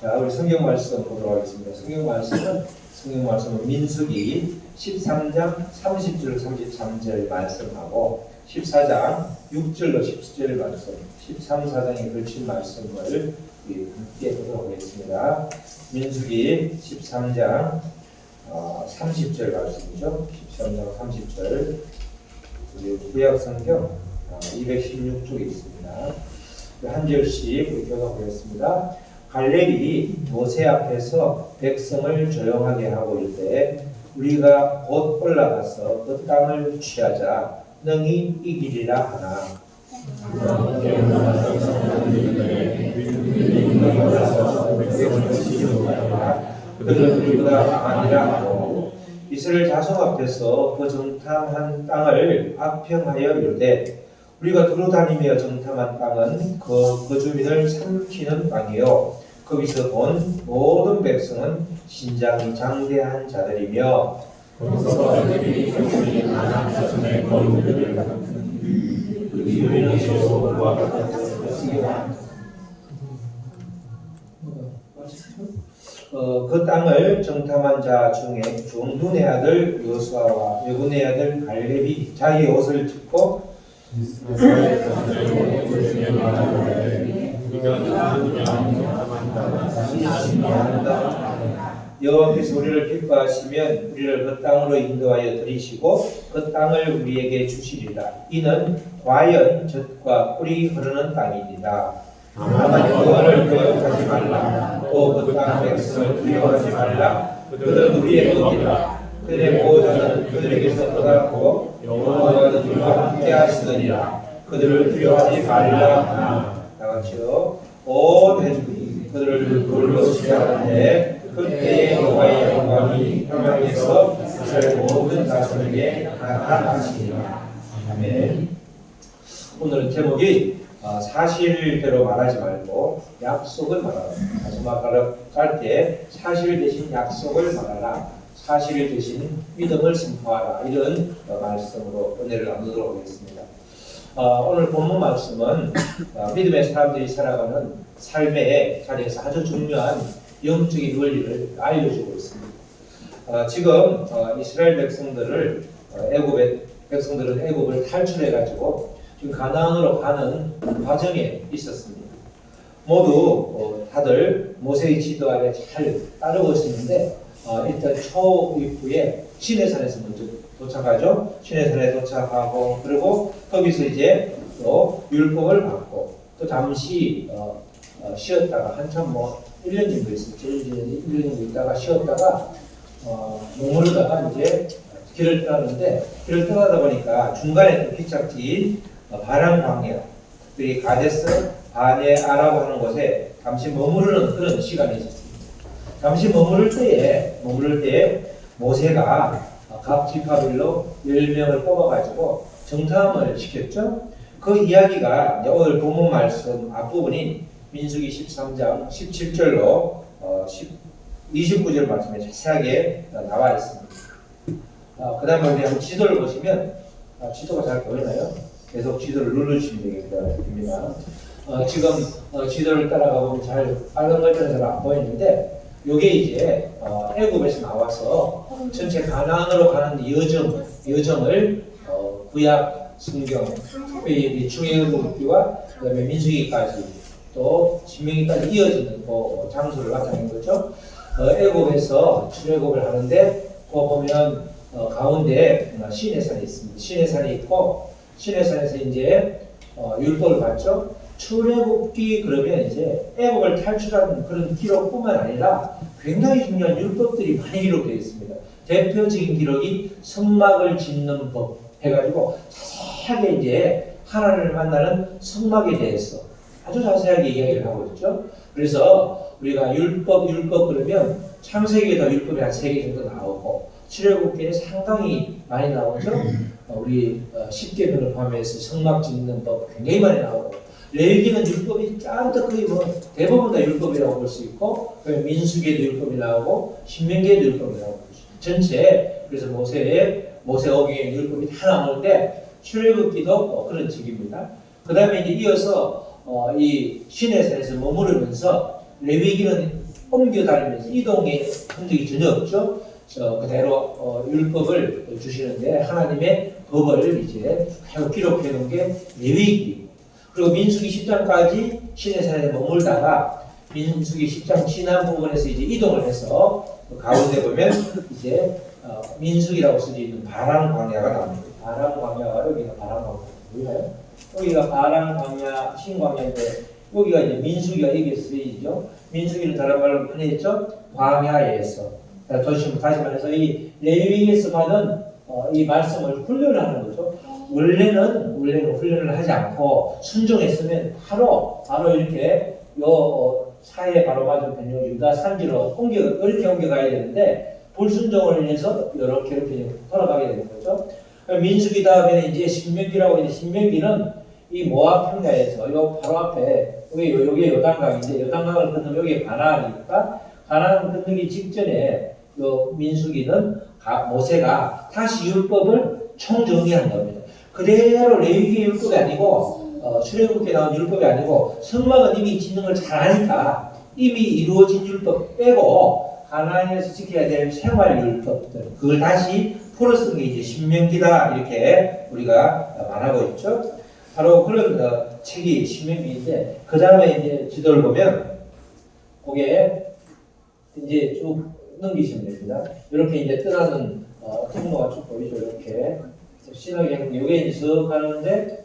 자, 우리 성경 말씀 보도록 하겠습니다. 성경 말씀은 민수기 13장 30절 33절 말씀하고 14장 6절로 10절 말씀, 13, 14장에 걸친 말씀을 함께 보도록 하겠습니다. 민수기 13장 30절 말씀이죠. 13장 30절 우리 구약 성경 216쪽에 있습니다. 한 절씩 우리 교독하겠습니다. 갈렙이 모세 앞에서 백성을 조용하게 하고 있을 때 우리가 곧 올라가서 그 땅을 취하자 능히 이기리라 하나 그들은 우리보다 강하니라 하고 이스라엘 자손 앞에서 그 정탐한 땅을 악평하여 이르되 우리가 두루다니며 정탐한 땅은 그 주민을 삼키는 땅이요 거기서 본 모든 백성은 신장이 장대한 자들이며 그 땅을 정탐한 자 중에 눈의 아들 여호수아와 여군의 아들 갈렙이 자기의 옷을 찢고 여호와께서 우리를 기뻐하시면 우리를 그 땅으로 인도하여 들이시고 그 땅을 우리에게 주시리라. 이는 과연 젖과 꿀이 흐르는 땅이니라. 다만 여호와를 거역하지 말라. 또 그 땅 백성을 두려워하지 말라. 그들은 우리의 것이라. 그들의 보호자는 그들에게서 떠났고 여호와는 우리와 함께 하시느니라. 그들을 두려워하지 말라. 다같이요. 온 회중이 그들을 돌로 치하는데 그때의 여호와의 영광이 평양에서 이스라엘 모든 자손에게 나타나시리라. 아멘. 오늘 제목이 사실대로 말하지 말고 약속을 말하라. 마지막 갈 때 사실 대신 약속을 말하라. 사실 대신 믿음을 선포하라. 이런 말씀으로 은혜를 나누도록 하겠습니다. 오늘 본문 말씀은 믿음의 사람들이 살아가는 삶의 자리에서 아주 중요한 영적인 원리를 알려주고 있습니다. 지금 이스라엘 백성들은 애굽을 탈출해가지고 지금 가나안으로 가는 과정에 있었습니다. 모두 다들 모세의 지도 아래 잘 따르고 있었는데 일단 초입부에 시내산에서 먼저 도착하죠. 시내산에 도착하고 그리고 거기서 이제 또 율법을 받고 또 잠시 쉬었다가 한참 1년 정도 있었죠. 1년 정도 있다가 쉬었다가 머무르다가 이제 길을 떠나는데 길을 떠나다 보니까 중간에 또 피착지인 바람 광야, 이 가데스 바네 아라고 하는 곳에 잠시 머무르는 그런 시간이 있었습니다. 잠시 머무를 때에 모세가 각 지파별로 10명을 뽑아가지고 정탐을 시켰죠. 그 이야기가 이제 오늘 본문 말씀 앞부분인 민수기 13장 17절로 29절 말씀에 자세하게 나와 있습니다. 그 다음에 우리 한번 지도를 보시면 지도가 잘 보이나요? 계속 지도를 눌러주시면 됩니다. 지금 지도를 따라가 보면 잘 빨간 글자는 잘 안 보이는데 요게 이제 애굽에서 나와서 전체 가나안으로 가는 여정을 구약 성경 특별히 출애굽기와 그다음에 민수기까지 또 신명기까지 이어지는 그 장소를 나타낸 거죠. 애굽에서 출애굽을 하는데 그 보면 가운데 시내산이 있습니다. 시내산이 있고 시내산에서 이제 율법을 받죠. 출애굽기 그러면 이제 애굽을 탈출하는 그런 기록뿐만 아니라 굉장히 중요한 율법들이 많이 기록되어 있습니다. 대표적인 기록이 성막을 짓는 법 해가지고 자세하게 이제 하나님을 만나는 성막에 대해서 아주 자세하게 이야기를 하고 있죠. 그래서 우리가 율법 그러면 창세기에도 율법이 한 3개 정도 나오고 출애굽기에 상당히 많이 나오죠. 우리 10계명을 포함해서 성막 짓는 법 굉장히 많이 나오고 레위기는 율법이 짠뜩 거의 대부분 다 율법이라고 볼 수 있고 민수기에도 율법이 나오고 신명기에도 율법이 나오고 전체 그래서 모세 어경에 율법이 다 나오는데 출애굽기도 그런 책입니다. 그 다음에 이제 이어서 이 시내산에서 머무르면서 레위기는 옮겨 다니면서 이동의 흔적이 전혀 없죠. 그대로 율법을 주시는데 하나님의 법을 이제 기록해 놓은 게 레위기. 그리고 민수기 10장까지 시내산에 머물다가 민수기 10장 지난 부분에서 이제 이동을 해서 가운데 보면 이제 민수기라고 쓰여 있는 바람 광야가 나옵니다. 바람 광야가 여기가 바람 광야 보이나요? 여기가 바람 광야, 신광야인데 여기가 이제 민수기가 여기에 쓰이죠. 민수기는 다른 말로 흔히 했죠. 광야에서. 다시 말해서 이 레위기에서 받은 이 말씀을 훈련하는 거죠. 원래는 훈련을 하지 않고 순종했으면 바로 이렇게 사해 바로 맞은 변경 유다 산지로 이렇게 옮겨가야 되는데 불순종을 인해서 이렇게 돌아가게 되는 거죠. 민수기 다음에는 이제 신명기라고 이제 신명기는 이 모압 평야에서 요 바로 앞에 여기 요단강인데 요단강을 건너면 여기 가나안이니까 가나안 건너기 직전에 요 민수기는 모세가 다시 율법을 총정리한 겁니다. 그대로 레위기 율법이 아니고 출애굽기에 나온 율법이 아니고 성막은 이미 짓는 걸 잘 아니까 이미 이루어진 율법 빼고 가나안에서 지켜야 될 생활 율법들 그걸 다시 풀어 쓴 게 이제 신명기다 이렇게 우리가 말하고 있죠. 바로 그런 책이 신명기인데 그 다음에 이제 지도를 보면 거기에 이제 쭉 넘기시면 됩니다. 이렇게 이제 떠나는 통로가 쭉 보이죠. 이렇게 신학의 행동 요게 이제 쓱 가는데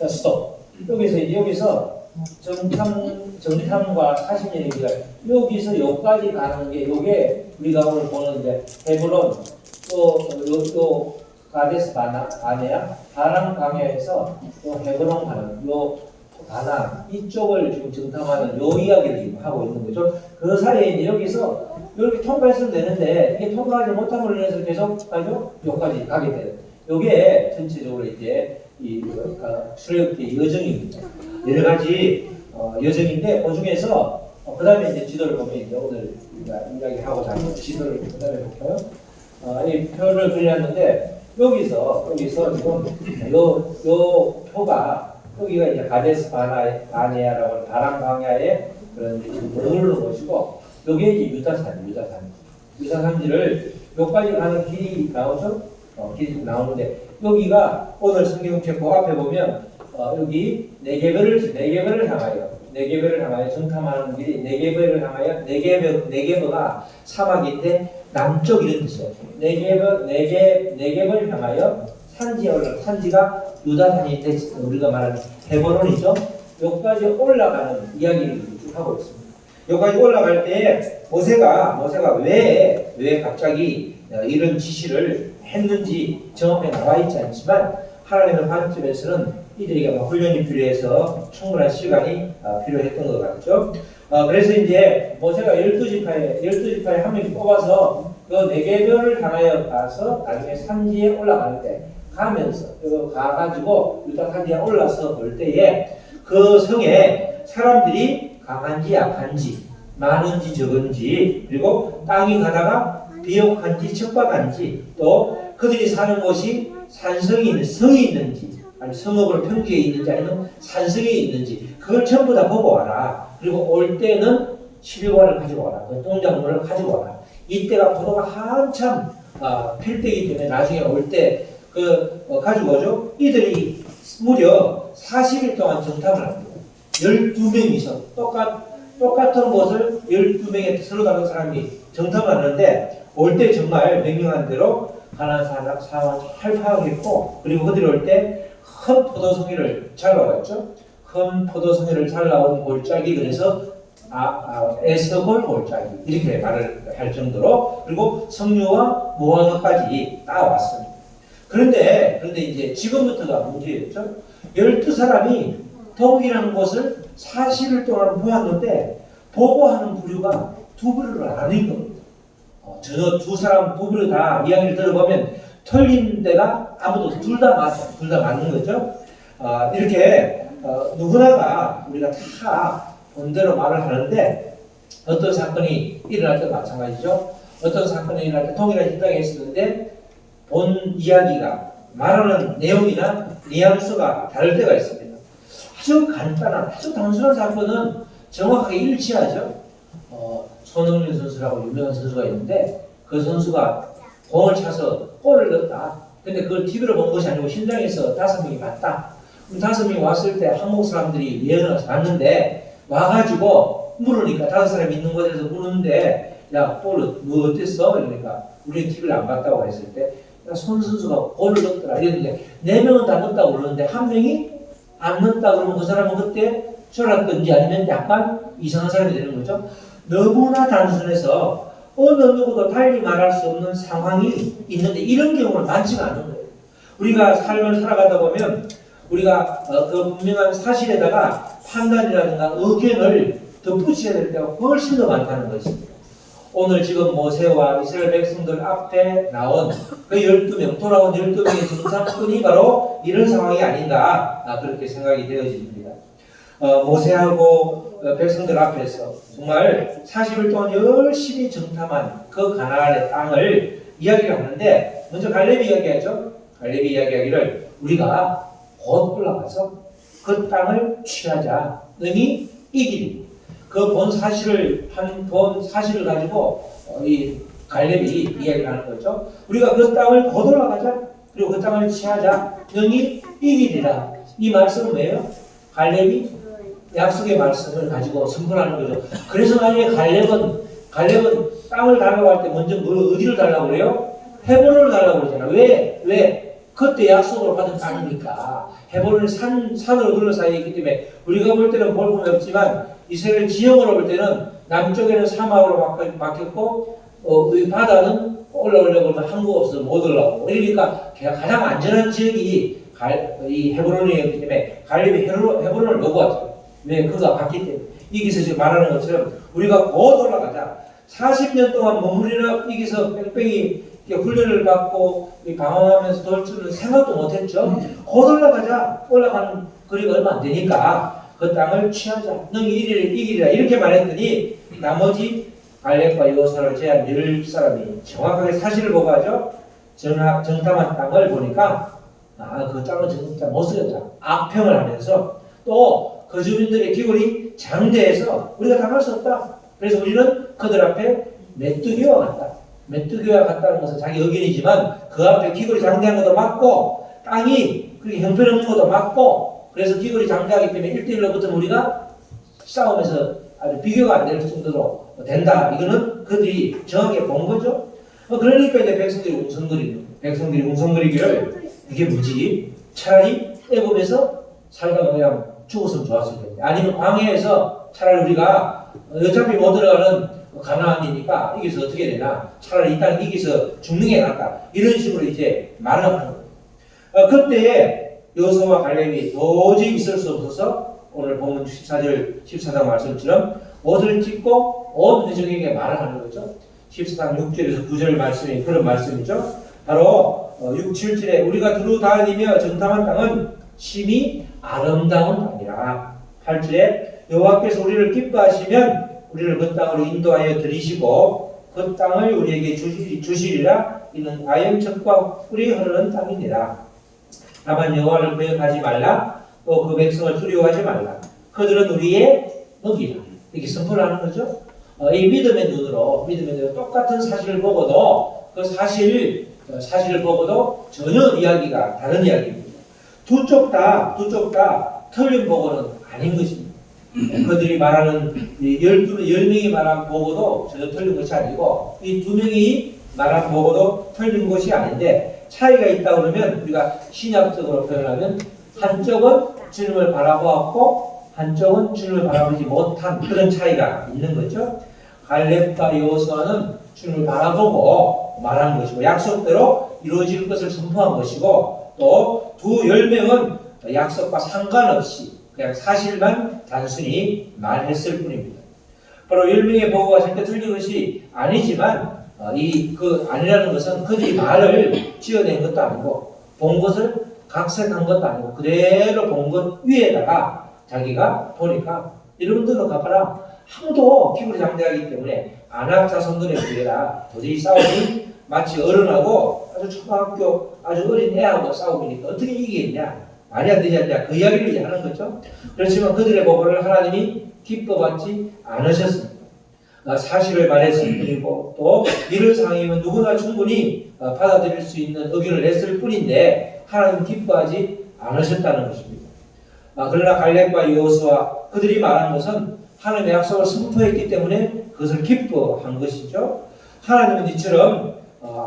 스톱. 여기서 정탐과 40년 얘기가 여기서 여기까지 가는 게 요게 우리가 오늘 보는 이제 헤브론 또 가데스 바네아 바람 광야에서 또 헤브론 가는 요 가나안 이쪽을 지금 정탐하는 요 이야기를 지금 하고 있는 거죠. 그 사이에 이제 여기서 이렇게 통과했으면 되는데 이게 통과하지 못함으로 인해서 계속 가죠. 여기까지 가게 돼요. 요게 전체적으로 이제 이 출애굽기의 여정입니다. 여러 가지 여정인데 그 중에서 그 다음에 이제 지도를 보면 이제 오늘 이야기하고자 하는 지도를 그 다음에 볼까요? 이 표를 그려놨는데 여기서 지금 요 표가 여기가 이제 가데스 바네아라고 하는 바람 광야의 그런 지금 머무르는 곳이고 여기에 이제 유다산지를 여기까지 가는 길이 나오죠? 길이 나오는데 여기가 오늘 성경책 그 앞에 보면 여기 네게베를 향하여 정탐하는 길이 네게베를 향하여 네게베가 사막인데 남쪽 이런 뜻이에요. 네게베를 향하여 산지에 올라 산지가 유다산인데 우리가 말하는 헤브론이죠. 여기까지 올라가는 이야기를 쭉 하고 있습니다. 여기까지 올라갈 때 모세가 왜 갑자기 이런 지시를 했는지 정확하게 나와 있지 않지만 하나님의 관점에서는 이들에게 훈련이 필요해서 충분한 시간이 필요했던 것 같죠. 그래서 이제 모세가 12지파에 한 명씩 뽑아서 그 네게베를 향하여 가서 나중에 산지에 올라가는데 가면서 가가지고 유다 산지에 올라서 볼 때에 그 성에 사람들이 강한지 약한지 많은지 적은지 그리고 땅이 가다가 비옥한지 척박한지 또 그들이 사는 곳이 성이 있는지 아니면 성읍으로 평지에 있는지 아니면 산성에 있는지 그걸 전부 다 보고 와라. 그리고 올 때는 11관을 가지고 와라. 그 동작물을 가지고 와라. 이때가 포도가 한참 필 때이기 때문에 나중에 올 때 가지고 오죠. 이들이 무려 40일 동안 정탐을 합니다. 12명이서 똑같은 곳을 12명의 서로 다른 사람이 정탐을 하는데 올 때 정말 명령한 대로 가나안 상황을 잘 파악했고 그리고 그들이 올 때 큰 포도송이를 잘라왔죠. 큰 포도송이를 잘라온 골짜기 그래서 에스골 골짜기 이렇게 말을 할 정도로 그리고 성류와 무화과까지 따왔습니다. 그런데 이제 지금부터가 문제였죠. 12사람이 동이라는 곳을 40일 동안 보았는데 보고하는 부류가 두 부류를 나뉜 겁니다. 전혀 두 사람 두 부류 다 이야기를 들어보면 틀린 데가 아무도 둘 다 맞는 거죠. 이렇게 누구나가 우리가 다 본대로 말을 하는데 어떤 사건이 일어날 때 마찬가지죠. 어떤 사건이 일어날 때 동일한 현장에 있었는데 본 이야기가 말하는 내용이나 뉘앙스가 다를 때가 있습니다. 아주 간단한 아주 단순한 사건은 정확하게 일치하죠. 손흥민 선수라고 유명한 선수가 있는데 그 선수가 공을 차서 골을 넣었다. 근데 그걸 TV로 본 것이 아니고 현장에서 5명이 봤다. 그럼 5명이 왔을 때 한국 사람들이 예언을 와서 봤는데 와가지고 물으니까 5사람이 있는 곳에서 물었는데 야, 골 뭐 어땠어? 그러니까 우리는 TV를 안 봤다고 했을 때 야, 손 선수가 골을 넣었더라 이랬는데 4명은 다 넣었다고 그러는데 1명이 안 넣었다 그러면 그 사람은 그때 졸았든지 아니면 약간 이상한 사람이 되는 거죠. 너무나 단순해서 어느 누구도 달리 말할 수 없는 상황이 있는데 이런 경우는 많지가 않은 거예요. 우리가 삶을 살아가다 보면 우리가 그 분명한 사실에다가 판단이라든가 의견을 덧붙여야 될 때가 훨씬 더 많다는 것입니다. 오늘 지금 모세와 이스라엘 백성들 앞에 나온 그 12명, 돌아온 12명의 정상꾼이 바로 이런 상황이 아닌가 그렇게 생각이 되어집니다. 모세하고 백성들 앞에서 정말 40일 동안 열심히 정탐한 그 가나안의 땅을 이야기를 하는데 먼저 갈렙이 이야기하죠. 갈렙이 이야기하기를 우리가 곧 올라가서 그 땅을 취하자. 능히 이기리. 그 본 사실을 가지고 이 갈렙이 이야기를 하는 거죠. 우리가 그 땅을 곧 올라가자. 그리고 그 땅을 취하자. 능히 이기리라. 이 말씀은 뭐예요? 갈렙이 약속의 말씀을 가지고 선포하는 거죠. 그래서 만약에 갈렙은 땅을 달라고 할 때 먼저 어디를 달라고 그래요? 헤브론을 달라고 그러잖아. 왜? 그때 약속으로 받은 땅이니까. 헤브론은 산으로 둘러싸여 있기 때문에 우리가 볼 때는 볼품이 없지만 이스라엘 지형으로 볼 때는 남쪽에는 사막으로 바뀌었고 이 바다는 올라오려고 하면 항구가 없어서 못 올라오고 그러니까 가장 안전한 지역이 이 헤브론이었기 때문에 갈렙이 헤브론을 놓고왔죠. 왜? 그가 갔기 때문에. 여기서 지금 말하는 것처럼 우리가 곧 올라가자. 40년 동안 머무리나 여기서 뺑뺑이 훈련을 받고 방황하면서 돌 줄은 생각도 못했죠. 곧 올라가자. 올라가는 거리가 얼마 안 되니까 그 땅을 취하자. 능히 이기리라. 이렇게 말했더니 나머지 갈렙과 여호수아를 제한 10사람이 정확하게 사실을 보고 하죠. 정탐한 땅을 보니까 그 땅은 진짜 못 쓰겠다. 악평을 하면서 또 그 주민들의 기골이 장대해서 우리가 당할 수 없다. 그래서 우리는 그들 앞에 메뚜기와 같다. 메뚜기와 같다는 것은 자기 의견이지만 그 앞에 기골이 장대한 것도 맞고 땅이 그렇게 형편없는 것도 맞고 그래서 기골이 장대하기 때문에 1대1로 붙으면 우리가 싸움에서 아주 비교가 안 될 정도로 된다. 이거는 그들이 정확하게 본 거죠. 그러니까 이제 백성들이 웅성거리기를 이게 뭐지? 차라리 애굽에서 살다가 그냥 죽었으면 좋았을 텐데 아니면 광야에서 차라리 우리가 어차피 못 들어가는 가나안이니까 여기서 어떻게 되나 차라리 이 땅에 여기서 죽는 게 낫다 이런 식으로 이제 말을 하는 거예요. 그때에 여호수아와 갈렙이 도저히 있을 수 없어서 오늘 본문 14절 14장 말씀처럼 옷을 찢고 온 회중에게 말을 하는 거죠. 14장 6절에서 9절 말씀이 그런 말씀이죠. 바로 6, 7절에 우리가 두루 다니며 정탐한 땅은 심히 아름다운 땅이라. 8절에 여호와께서 우리를 기뻐하시면 우리를 그 땅으로 인도하여 들이시고 그 땅을 우리에게 주시리라. 이는 과연척과 꿀이 흐르는 땅이니라. 다만 여호와를 거역하지 말라. 또 그 백성을 두려워하지 말라. 그들은 우리의 먹이라. 이렇게 선포를 하는 거죠. 이 믿음의 눈으로 똑같은 사실을 보고도 그 사실을 보고도 전혀 이야기가 다른 이야기입니다. 두 쪽 다 틀린 보고는 아닌 것입니다. 그들이 말하는 10명이 말한 보고도 전혀 틀린 것이 아니고 이 2명이 말한 보고도 틀린 것이 아닌데 차이가 있다 그러면 우리가 신약적으로 표현하면 한쪽은 주님을 바라보았고 한쪽은 주님을 바라보지 못한 그런 차이가 있는 거죠. 갈렙과 여호수아는 주님을 바라보고 말한 것이고 약속대로 이루어질 것을 선포한 것이고 또 두 10명은 약속과 상관없이 그냥 사실만 단순히 말했을 뿐입니다. 바로 10명의 보고가 절대 틀린 것이 아니지만 아니라는 것은 그들이 말을 지어낸 것도 아니고 본 것을 각색한 것도 아니고 그대로 본 것 위에다가 자기가 보니까 여러분들도 가봐라. 아무도 기울이 장대하기 때문에 안악 자손들의 부해라. 도저히 싸움이 마치 어른하고 아주 초등학교 아주 어린 애하고 싸움이니까 어떻게 이기겠냐. 말이 안 되지 않냐. 그 이야기를 이제 하는 거죠. 그렇지만 그들의 보고를 하나님이 기뻐받지 않으셨습니다. 사실을 말했을 뿐이고 또 이런 상황이면 누구나 충분히 받아들일 수 있는 의견을 냈을 뿐인데 하나님 기뻐하지 않으셨다는 것입니다. 그러나 갈렙과 여호수아 그들이 말한 것은 하나님의 약속을 선포했기 때문에 그것을 기뻐한 것이죠. 하나님은 이처럼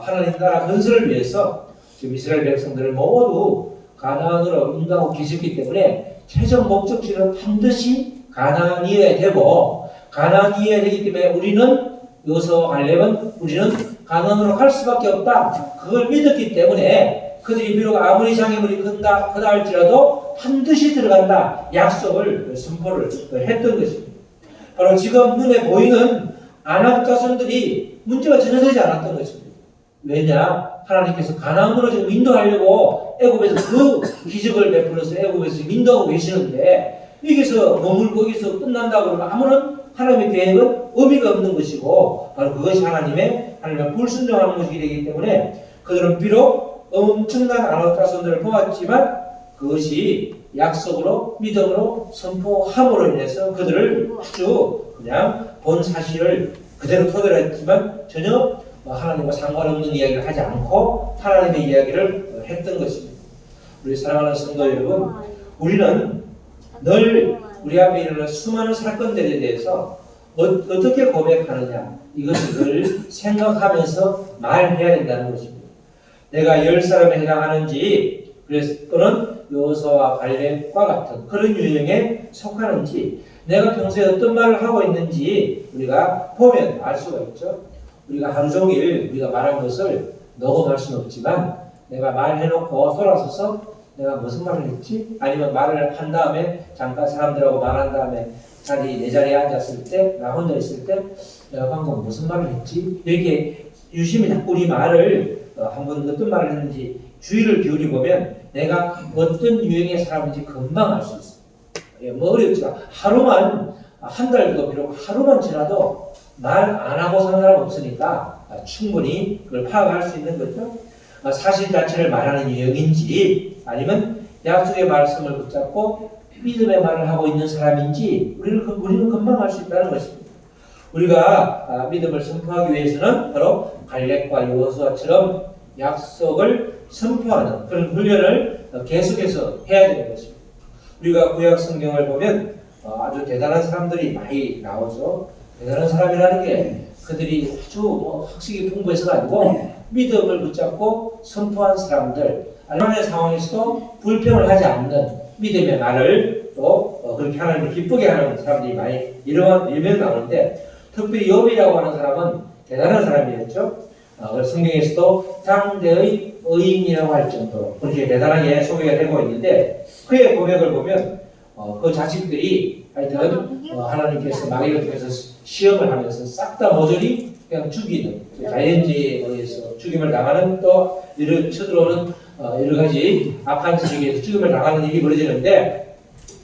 하나님 나라 건설을 위해서 지금 이스라엘 백성들을 모두 가나안으로 인도하고 계셨기 때문에 최종 목적지는 반드시 가나안이어야 되고 가나안이어야 되기 때문에 우리는 여호수아와 갈렙은 우리는 가나안으로 갈 수밖에 없다. 그걸 믿었기 때문에 그들이 비록 아무리 장애물이 크다 할지라도 반드시 들어간다. 약속을 선포를 했던 것입니다. 바로 지금 눈에 보이는 아낙 자손들이 문제가 전혀 되지 않았던 것입니다. 왜냐? 하나님께서 가나안으로 지금 인도하려고 애굽에서 그 기적을 베풀어서 애굽에서 지금 인도하고 계시는데 여기서 머물고 여기서 끝난다고 그러면 아무런 하나님의 계획은 의미가 없는 것이고 바로 그것이 하나님의 불순종하는 것이기 되기 때문에 그들은 비록 엄청난 아낙 자손들을 보았지만 그것이 약속으로 믿음으로 선포함으로 인해서 그들을 아주 그냥 본 사실을 그대로 토대로 했지만 전혀 하나님과 상관없는 이야기를 하지 않고 하나님의 이야기를 했던 것입니다. 우리 사랑하는 성도 여러분, 우리는 늘 우리 앞에 일어나는 수많은 사건들에 대해서 어떻게 고백하느냐 이것을 늘 생각하면서 말해야 된다는 것입니다. 내가 10사람에 해당하는지 또는 여호수아와 갈렙과 같은 그런 유형에 속하는지 내가 평소에 어떤 말을 하고 있는지 우리가 보면 알 수가 있죠. 우리가 하루 종일 우리가 말한 것을 녹음할 수는 없지만 내가 말해놓고 돌아서서 내가 무슨 말을 했지? 아니면 말을 한 다음에 잠깐 사람들하고 말한 다음에 내 자리에 앉았을 때, 나 혼자 있을 때 내가 방금 무슨 말을 했지? 이렇게 유심히 자꾸 우리 말을 한번 어떤 말을 했는지 주의를 기울여 보면 내가 어떤 유형의 사람인지 금방 알 수 있어요. 뭐 어렵지만 하루만 한 달도 비록 하루만 지나도 말 안 하고 사는 사람 없으니까 충분히 그걸 파악할 수 있는 거죠. 사실 자체를 말하는 유형인지 아니면 약속의 말씀을 붙잡고 믿음의 말을 하고 있는 사람인지 우리는 금방 알 수 있다는 것입니다. 우리가 믿음을 선포하기 위해서는 바로 갈렙과 여호수아처럼 약속을 선포하는 그런 훈련을 계속해서 해야 되는 것입니다. 우리가 구약 성경을 보면 아주 대단한 사람들이 많이 나오죠. 대단한 사람이라는 게 그들이 아주 학식이 풍부해서가 아니고 믿음을 붙잡고 선포한 사람들, 아니면 상황에서도 불평을 하지 않는 믿음의 말을 또 그렇게 하나님을 기쁘게 하는 사람들이 많이 일명 나오는데 특별히 욥이라고 하는 사람은 대단한 사람이었죠. 성경에서도 당대의 의인이라고 할 정도로 그렇게 대단하게 소개가 되고 있는데 그의 고백을 보면 그 자식들이 하여튼 하나님께서 마귀를 통해서 시험을 하면서 싹 다 모조리 그냥 죽이는 자연재해에 의해서 죽임을 당하는 또 쳐들어오는 여러 가지 악한 세력에 의해서 죽임을 당하는 일이 벌어지는데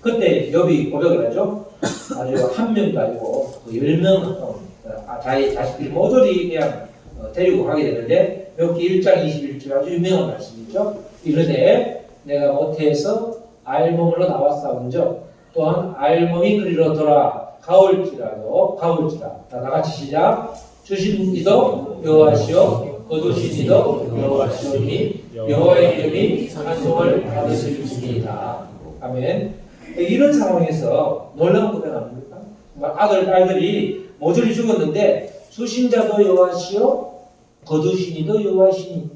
그때 욥이 고백을 하죠. 아주 한 명도 아니고 10명 자식들이 모조리 그냥 데리고 가게 되는데 욥기 1장 21절 아주 유명한 말씀이죠. 이르되 내가 모태에서 알몸으로 나왔사온즉 또한 알몸이 그리로 돌아 가올지라 다 같이 시작. 주신 이도 여호와시오 거두신 이도 여호와시오니 여호와의 이름이 찬송을 받으실지니이다. 아멘. 이런 상황에서 놀라운 고백 아닙니까? 딸들이 모조리 죽었는데 주신 자도 여호와시오 거두신 이도 여호와시니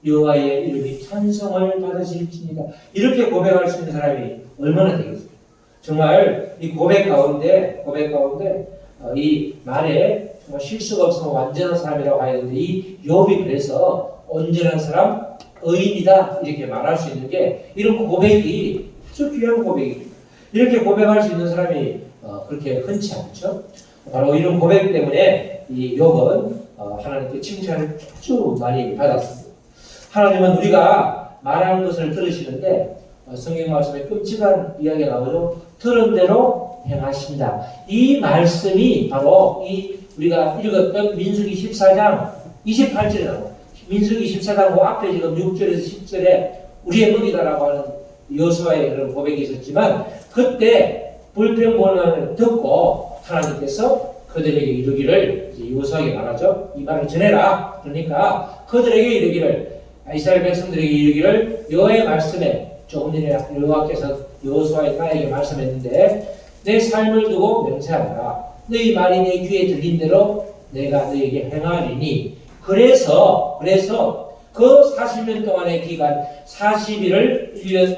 여호와의 이름이 찬송을 받으실지니이다. 이렇게 고백할 수 있는 사람이 얼마나 되겠습니까? 정말 이 고백 가운데 이 말에 정말 실수가 없으면 완전한 사람이라고 해야 되는데 이 욥이 그래서 온전한 사람, 의인이다 이렇게 말할 수 있는 게 이런 고백이 아주 귀한 고백입니다. 이렇게 고백할 수 있는 사람이 그렇게 흔치 않죠. 바로 이런 고백 때문에 이 욥은 하나님께 칭찬을 아주 많이 받았습니다. 하나님은 우리가 말하는 것을 들으시는데 성경 말씀에 끔찍한 이야기가 나오죠. 들은 대로 행하신다. 이 말씀이 바로 우리가 읽었던 민수기 14장 28절에 나옵니다. 민수기 14장 그 앞에 지금 6절에서 10절에 우리의 먹이다라고 하는 여호수아의 그런 고백이 있었지만 그때 불평불만을 듣고 하나님께서 그들에게 이르기를, 이제 요수아에게 말하죠. 이 말을 전해라. 그러니까 그들에게 이르기를, 이스라엘 백성들에게 이르기를, 여호와의 말씀에, 조금 전에 여호와께서 여호수아에게 말씀했는데, 내 삶을 두고 맹세하라. 너희 말이 내 귀에 들린 대로 내가 너에게 행하리니. 그래서 그 40년 동안의 기간, 40일을 1년,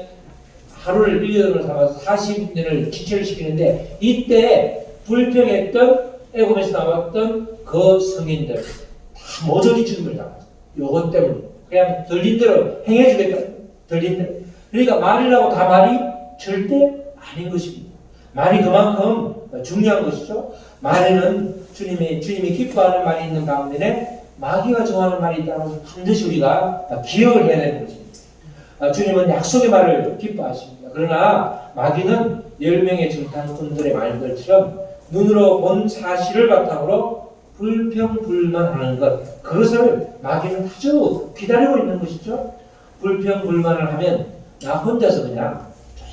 하루를 1년으로 삼아서 40년을 지체를 시키는데, 이때 불평했던, 애굽에서 나왔던 그 성인들 다 모조리 죽음을 당했어요. 요것 때문에 그냥 들린 대로 행해주겠다. 들린 대로. 그러니까 말이라고 다 말이 절대 아닌 것입니다. 말이 그만큼 중요한 것이죠. 말에는 주님이 기뻐하는 말이 있는 가운데 마귀가 좋아하는 말이 있다는 것을 반드시 우리가 기억을 해야 되는 것입니다. 주님은 약속의 말을 기뻐하십니다. 그러나 마귀는 10명의 정탐꾼들의 말들처럼 눈으로 본 사실을 바탕으로 불평불만하는 것, 그것을 마귀는 아주 기다리고 있는 것이죠. 불평불만을 하면 나 혼자서 그냥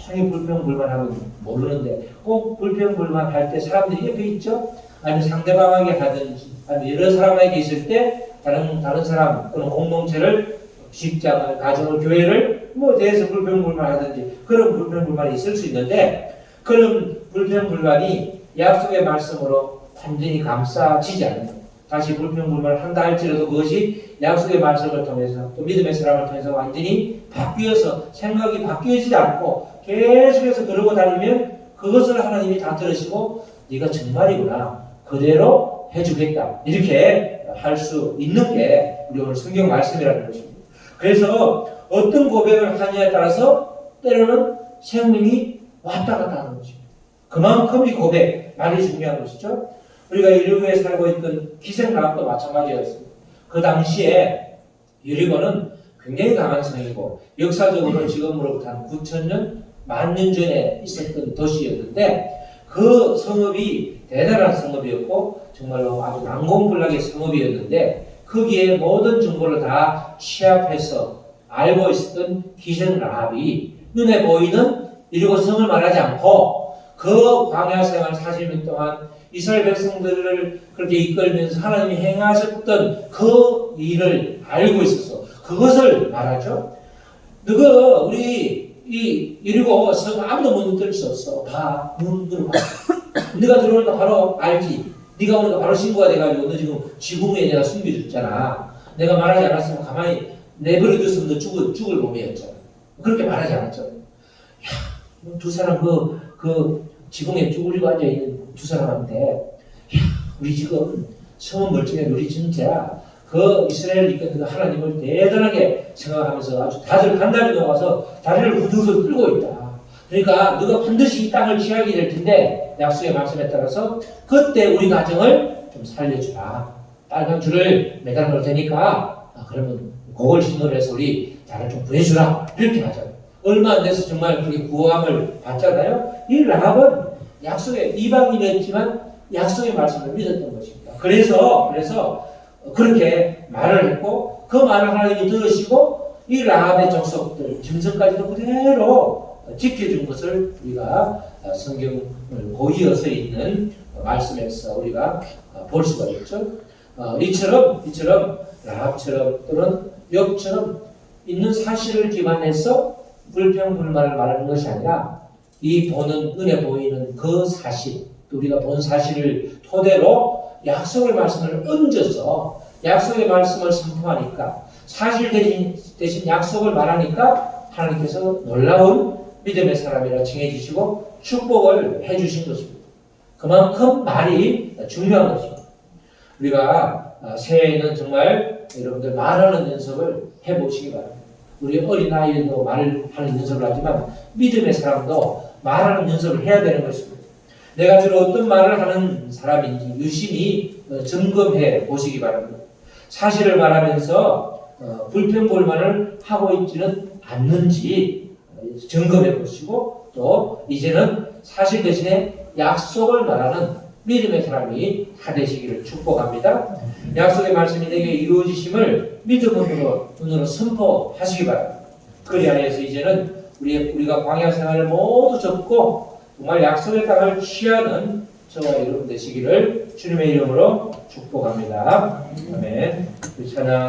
조용히 불평불만하고 모르는데, 꼭 불평불만할 때 사람들이 옆에 있죠. 아니면 상대방에게 하든지, 아니면 여러 사람에게 있을 때 다른 사람 또는 공동체를, 직장을, 가정을, 교회를 대해서 불평불만하든지 그런 불평불만이 있을 수 있는데, 그런 불평불만이 약속의 말씀으로 완전히 감싸지지 않는다. 다시 불평불만을 한다 할지라도 그것이 약속의 말씀을 통해서, 또 믿음의 사람을 통해서 완전히 바뀌어서 생각이 바뀌어지지 않고 계속해서 그러고 다니면 그것을 하나님이 다 들으시고 네가 정말이구나, 그대로 해주겠다, 이렇게 할 수 있는 게 우리 오늘 성경 말씀이라는 것입니다. 그래서 어떤 고백을 하느냐에 따라서 때로는 생명이 왔다 갔다 하는 것입니다. 그만큼 이 고백, 말이 중요한 것이죠. 우리가 여리고에 살고 있던 기생라합도 마찬가지였습니다. 그 당시에 여리고는 굉장히 강한 성이고, 역사적으로 지금으로부터 한 9,000년, 10,000년 전에 있었던 도시였는데, 그 성읍이 대단한 성읍이었고 정말로 아주 난공불락의 성읍이었는데, 거기에 모든 정보를 다 취합해서 알고 있었던 기생라합이 눈에 보이는 여리고 성을 말하지 않고 그 광야 생활 40년 동안 이스라엘 백성들을 그렇게 이끌면서 하나님이 행하셨던 그 일을 알고 있어서 그것을 말하죠. 너가 우리 이 여리고 성 아무도 못 들을 수 없어. 봐, 눈으로 봐. 네가 들어오니까 바로 알지. 네가 오니까 바로 신고가 돼가지고 너 지금 지붕에 내가 숨겨줬잖아. 내가 말하지 않았으면 가만히 내버려뒀으면 너 죽을 몸이었잖아. 그렇게 말하지 않았죠. 야, 두 사람 그 지붕에 쭈그리고 앉아있는 두 사람한테, 야, 우리 지금 성은 멀쩡해. 우리 진짜 그 이스라엘을 이끄는 하나님을 대단하게 생각하면서 아주 다들 간단히 넘어가서 다리를 후두둑 끌고 있다. 그러니까 너가 반드시 이 땅을 취하게 될 텐데 약속의 말씀에 따라서 그때 우리 가정을 좀 살려주라. 빨간 줄을 매달아 놓을 테니까 그러면 그걸 신호를 해서 우리 나를 좀 구해주라. 이렇게 하잖아요. 얼마 안 돼서 정말 그렇게 구함을 받잖아요. 이 라합은 약속의 이방인이었지만 약속의 말씀을 믿었던 것입니다. 그래서 그렇게 말을 했고, 그 말을 하나님이 들으시고 이 라합의 족속들 짐승까지도 그대로 지켜준 것을 우리가 성경을 고이어서 있는 말씀에서 우리가 볼 수가 있죠. 이처럼 라합처럼 또는 욥처럼 있는 사실을 기반해서 불평불만을 말하는 것이 아니라, 이 보는 눈에 보이는 그 사실, 우리가 본 사실을 토대로 약속의 말씀을 얹어서 약속의 말씀을 선포하니까, 사실 대신 약속을 말하니까 하나님께서 놀라운 믿음의 사람이라 칭해주시고 축복을 해주신 것입니다. 그만큼 말이 중요한 것입니다. 우리가 새해에는 정말 여러분들 말하는 연습을 해보시기 바랍니다. 우리 어린아이도 말을 하는 연습을 하지만 믿음의 사람도 말하는 연습을 해야 되는 것입니다. 내가 주로 어떤 말을 하는 사람인지 유심히 점검해 보시기 바랍니다. 사실을 말하면서 불평불만을 하고 있지는 않는지 점검해 보시고, 또 이제는 사실 대신에 약속을 말하는 믿음의 사람이 다 되시기를 축복합니다. 약속의 말씀이 내게 이루어지심을 믿음으로 눈으로 선포하시기 바랍니다. 그리하여서 이제는 우리가 광야 생활을 모두 접고 정말 약속의 땅을 취하는 저와 여러분 되시기를 주님의 이름으로 축복합니다. 아멘. 우리 찬양